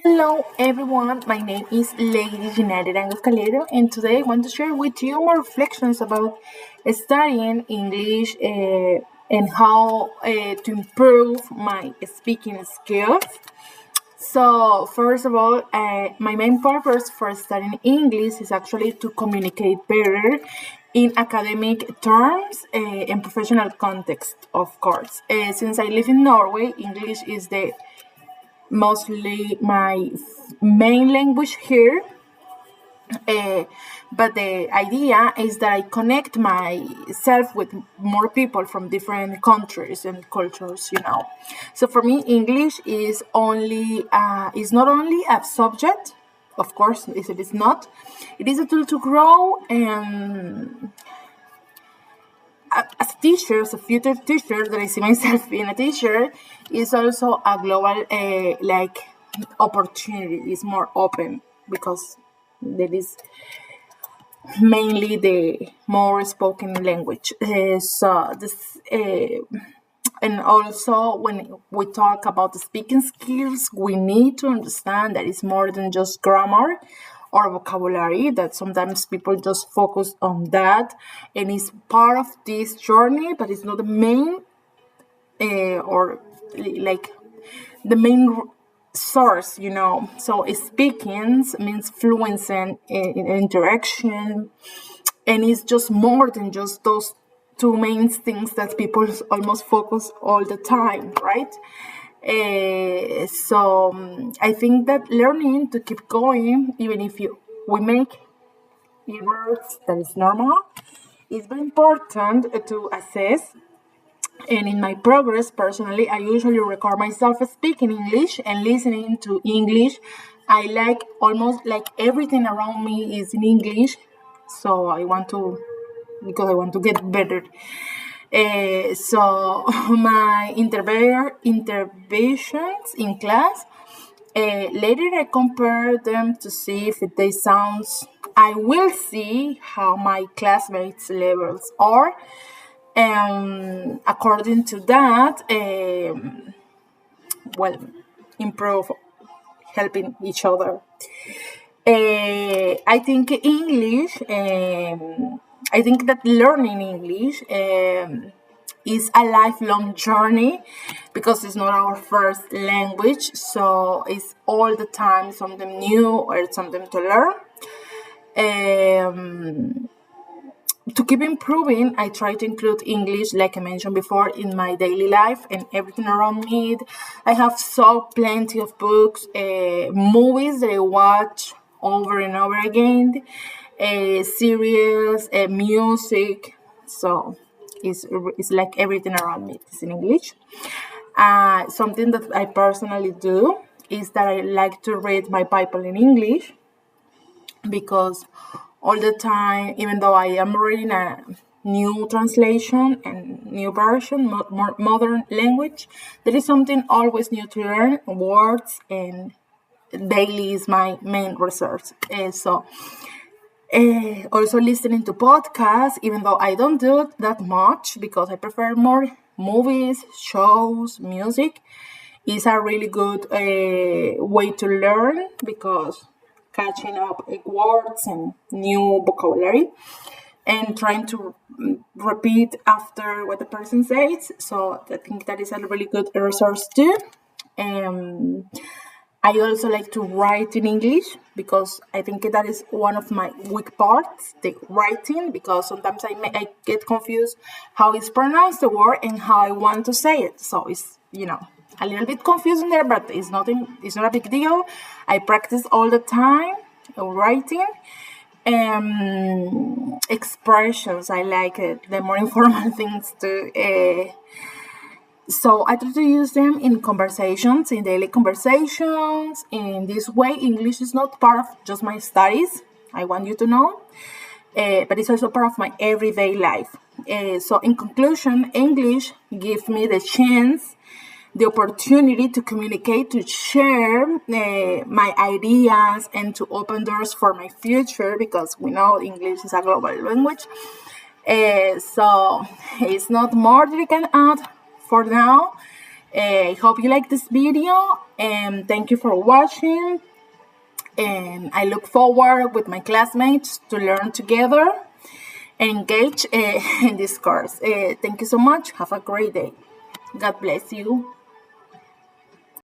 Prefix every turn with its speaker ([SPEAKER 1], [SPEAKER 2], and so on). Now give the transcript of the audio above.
[SPEAKER 1] Hello everyone, my name is Lady Ginette Arango Calero, and today I want to share with you more reflections about studying English and how to improve my speaking skills. So, first of all, my main purpose for studying English is actually to communicate better in academic terms and professional context, of course. Since I live in Norway, English is the mostly my main language here. Uh, but the idea is that I connect myself with more people from different countries and cultures. So for me, English is not only a subject, of course, it is not. It is a tool to grow, and as a teacher, as a future teacher, that I see myself being a teacher, is also a global opportunity. It's more open because that is mainly the more spoken language. And also when we talk about the speaking skills, we need to understand that it's more than just grammar or vocabulary, that sometimes people just focus on that and it's part of this journey, but it's not the main or like the main source. So speaking means fluency in interaction, and it's just more than just those two main things that people almost focus all the time, right? I think that learning to keep going, even if we make errors, that is normal. It's very important to assess. And in my progress, personally, I usually record myself speaking English and listening to English. I like almost like everything around me is in English, so because I want to get better. So my interventions in class, later I compare them to see if they sounds. I will see how my classmates' levels are. According to that, well, improve, helping each other. I think English. I think that learning English is a lifelong journey because it's not our first language. So it's all the time something new or something to learn. To keep improving, I try to include English, like I mentioned before, in my daily life and everything around me. I have so plenty of books, movies that I watch over and over again, series, music. So it's like everything around me is in English. Something that I personally do is that I like to read my Bible in English because all the time, even though I am reading a new translation and new version, more modern language, there is something always new to learn, words, and daily is my main resource. Also listening to podcasts, even though I don't do it that much because I prefer more movies, shows, music, is a really good way to learn because catching up words and new vocabulary and trying to repeat after what the person says. So I think that is a really good resource too. I also like to write in English because I think that is one of my weak parts, the writing, because sometimes I get confused how it's pronounced the word and how I want to say it. So it's a little bit confusing there, but it's not a big deal. I practice all the time writing. Expressions, I like it, the more informal things too. So I try to use them in conversations, in daily conversations. In this way, English is not part of just my studies. I want you to know, but it's also part of my everyday life. So in conclusion, English gives me the chance, the opportunity to communicate, to share my ideas, and to open doors for my future because we know English is a global language. So it's not more that I can add for now. I hope you like this video, and thank you for watching. And I look forward with my classmates to learn together and engage in this course. Thank you so much. Have a great day. God bless you.